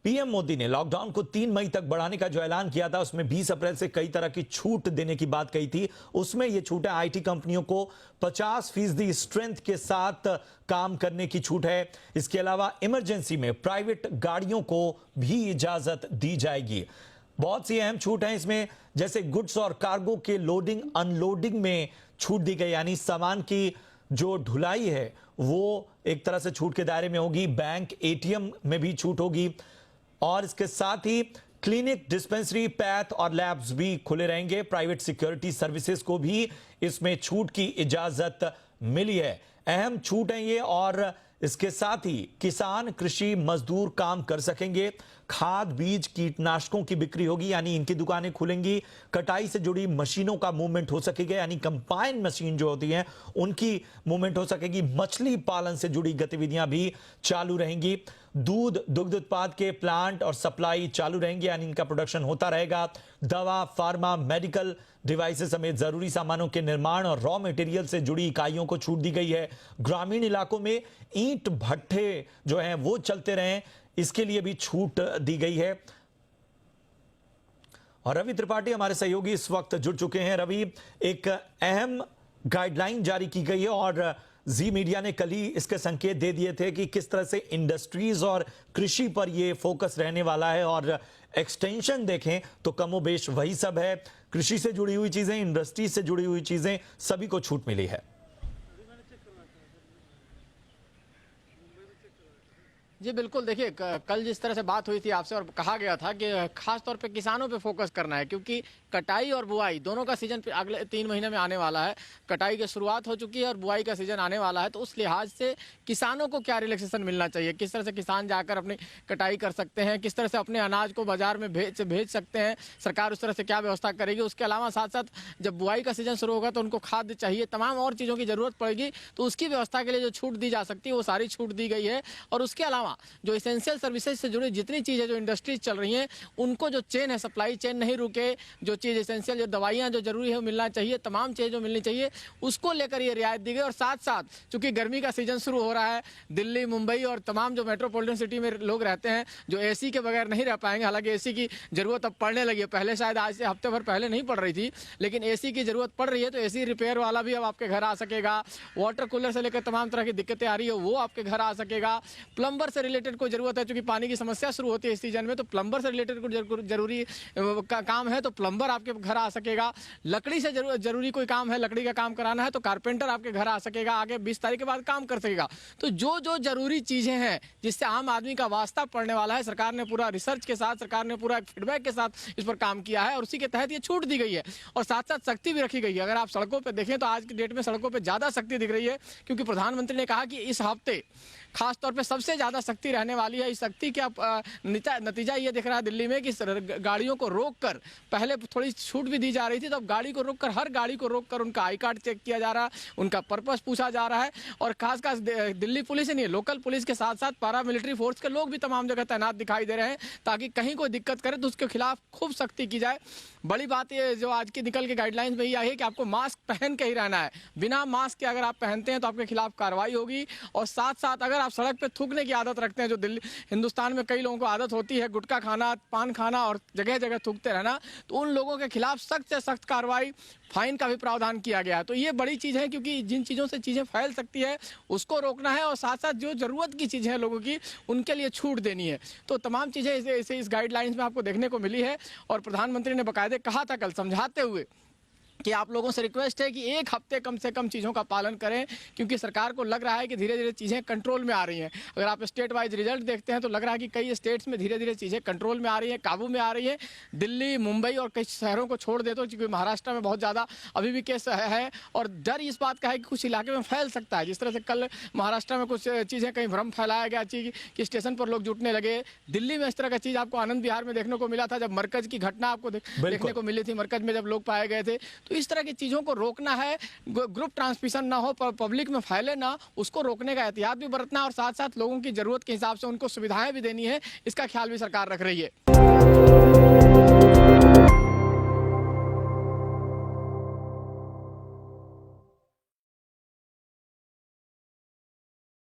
PM Modi ने lockdown को 3 मई तक बढ़ाने का जो ऐलान किया था उसमें 20 अप्रैल से कई तरह की छूट देने की बात कही थी। उसमें ये छूट है, आईटी कंपनियों को 50% स्ट्रेंथ के साथ काम करने की छूट है। इसके अलावा इमरजेंसी में प्राइवेट गाड़ियों को भी इजाजत दी जाएगी। बहुत सी अहम छूट है इसमें, जैसे गुड्स और कार्गो के लोडिंग अनलोडिंग में छूट दी गई, यानी सामान की जो ढुलाई है वो एक तरह से छूट के दायरे में होगी। बैंक एटीएम में भी छूट होगी और इसके साथ ही क्लिनिक, डिस्पेंसरी, पैथ और लैब्स भी खुले रहेंगे। प्राइवेट सिक्योरिटी सर्विसेज को भी इसमें छूट की इजाजत मिली है। अहम छूट है ये। और इसके साथ ही किसान, कृषि मजदूर काम कर सकेंगे। खाद, बीज, कीटनाशकों की बिक्री होगी, यानी इनकी दुकानें खुलेंगी। कटाई से जुड़ी मशीनों का मूवमेंट हो सकेगा, यानी कंबाइन मशीन जो होती हैं उनकी मूवमेंट हो सकेगी। मछली पालन से जुड़ी गतिविधियां भी चालू रहेंगी। दूध, दुग्ध उत्पाद के प्लांट और सप्लाई चालू रहेंगे, यानी इनका प्रोडक्शन होता रहेगा। दवा, फार्मा, मेडिकल डिवाइसेस समेत जरूरी सामानों के निर्माण और रॉ मटेरियल से जुड़ी इकाइयों को छूट दी गई है। ग्रामीण इलाकों में ईंट भट्ठे जो हैं वो चलते रहें, इसके लिए भी छूट दी गई है। और रवि त्रिपाठी हमारे सहयोगी इस वक्त जुड़ चुके हैं। रवि, एक अहम गाइडलाइन जारी की गई है और जी मीडिया ने कल ही इसके संकेत दे दिए थे कि किस तरह से इंडस्ट्रीज और कृषि पर यह फोकस रहने वाला है। और एक्सटेंशन देखें तो कमोबेश वही सब है। कृषि से जुड़ी हुई चीजें, इंडस्ट्री से जुड़ी हुई चीजें, सभी को छूट मिली है। जी बिल्कुल, देखिए कल जिस तरह से बात हुई थी आपसे और कहा गया था कि खास तौर पे किसानों पे फोकस करना है, क्योंकि कटाई और बुआई दोनों का सीजन अगले 3 महीने में आने वाला है। कटाई की शुरुआत हो चुकी है और बुआई का सीजन आने वाला है, तो उस लिहाज से किसानों को क्या रिलैक्सेशन मिलना चाहिए, किस तरह से किसान जाकर अपनी कटाई कर सकते हैं, किस तरह से अपने अनाज को बाजार में भेज सकते हैं, सरकार उस तरह से क्या व्यवस्था करेगी। उसके अलावा साथ साथ जब बुआई का सीजन शुरू होगा तो उनको खाद चाहिए, तमाम और चीज़ों की जरूरत पड़ेगी, तो उसकी व्यवस्था के लिए जो छूट दी जा सकती है वो सारी छूट दी गई है। और उसके अलावा जो एसेंशियल सर्विसेज से जुड़ी जितनी चीज़ें जो इंडस्ट्रीज चल रही हैं उनको जो चेन है, सप्लाई चेन नहीं रुके, जो चीज़ एसेंशियल, जो दवाइयाँ जो जरूरी है वो मिलना चाहिए, तमाम चीज़ें जो मिलनी चाहिए उसको लेकर ये रियायत दी गई। और साथ साथ चूंकि गर्मी का सीजन शुरू हो रहा है, दिल्ली, मुंबई और तमाम जो मेट्रोपॉलिटन सिटी में लोग रहते हैं जो एसी के बगैर नहीं रह पाएंगे, हालांकि एसी की जरूरत अब पड़ने लगी है, पहले शायद आज से हफ्ते भर पहले नहीं पड़ रही थी, लेकिन एसी की जरूरत पड़ रही है, तो एसी रिपेयर वाला भी अब आपके घर आ सकेगा। वाटर कूलर से लेकर तमाम तरह की दिक्कतें आ रही है वो आपके घर आ सकेगा। प्लम्बर से रिलेटेड कोई जरूरत है, क्योंकि पानी की समस्या शुरू होती है इस सीजन में, तो प्लम्बर से रिलेटेड कुछ जरूरी काम है तो प्लम्बर आपके घर आ सकेगा। लकड़ी से जरूरी कोई काम है, लकड़ी का काम कराना है तो कारपेंटर आपके घर आ सकेगा, आगे 20 तारीख के बाद काम कर सकेगा। तो जो जो जरूरी चीजें हैं जिससे आम आदमी का वास्ता पड़ने वाला है, सरकार ने पूरा रिसर्च के साथ, सरकार ने पूरा फीडबैक के साथ इस पर काम किया है और उसी के तहत ये छूट दी गई है। और साथ साथ सख्ती भी रखी गई है। अगर आप सड़कों पर देखें तो आज की डेट में सड़कों पर ज्यादा सख्ती दिख रही है, क्योंकि प्रधानमंत्री ने कहा कि इस हफ्ते खास तौर पे सबसे ज्यादा सख्ती रहने वाली है। इस सख्ती का नतीजा ये दिख रहा है दिल्ली में कि गाड़ियों को रोककर, पहले थोड़ी छूट भी दी जा रही थी, तो अब गाड़ी को रोककर, हर गाड़ी को रोककर उनका आई कार्ड चेक किया जा रहा है, उनका पर्पस पूछा जा रहा है। और खासकर दिल्ली पुलिस ही नहीं, लोकल पुलिस के साथ साथ पैरा मिलिट्री फोर्स के लोग भी तमाम जगह तैनात दिखाई दे रहे हैं, ताकि कहीं कोई दिक्कत करे तो उसके खिलाफ खूब सख्ती की जाए। बड़ी बात ये जो आज की निकल के गाइडलाइंस में ये आई है कि आपको मास्क पहन के ही रहना है, बिना मास्क के अगर आप पहनते हैं तो आपके खिलाफ कार्रवाई होगी। और साथ साथ अगर आप सड़क पे थूकने की आदत रखते हैं, जो दिल्ली हिंदुस्तान में कई लोगों को आदत होती है, गुटखा खाना, पान खाना और जगह जगह थूकते रहना, तो उन लोगों के खिलाफ सख्त से सख्त कार्रवाई, फाइन का भी प्रावधान किया गया है। तो ये बड़ी चीज़ है, क्योंकि जिन चीज़ों से चीज़ें फैल सकती है उसको रोकना है और साथ साथ जो ज़रूरत की चीज़ें हैं लोगों की उनके लिए छूट देनी है। तो तमाम चीज़ें इसे इस गाइडलाइंस में आपको देखने को मिली है। और प्रधानमंत्री ने बाकायदे कहा था कल समझाते हुए कि आप लोगों से रिक्वेस्ट है कि एक हफ्ते कम से कम चीज़ों का पालन करें, क्योंकि सरकार को लग रहा है कि धीरे धीरे चीज़ें कंट्रोल में आ रही हैं। अगर आप स्टेट वाइज रिजल्ट देखते हैं तो लग रहा है कि कई स्टेट्स में धीरे धीरे चीज़ें कंट्रोल में आ रही हैं, काबू में आ रही है। दिल्ली, मुंबई और कई शहरों को छोड़ देते हो, क्योंकि महाराष्ट्र में बहुत ज़्यादा अभी भी केस है और डर इस बात का है कि कुछ इलाके में फैल सकता है। जिस तरह से कल महाराष्ट्र में कुछ चीज़ें, कहीं भ्रम फैलाया गया चीज़ कि स्टेशन पर लोग जुटने लगे। दिल्ली में इस तरह का चीज़ आपको आनंद विहार में देखने को मिला था, जब मरकज की घटना आपको देखने को मिली थी, मरकज में जब लोग पाए गए थे। तो इस तरह की चीज़ों को रोकना है, ग्रुप ट्रांसमिशन ना हो, पब्लिक में फैले ना, उसको रोकने का एहतियात भी बरतना और साथ साथ लोगों की जरूरत के हिसाब से उनको सुविधाएं भी देनी है, इसका ख्याल भी सरकार रख रही है।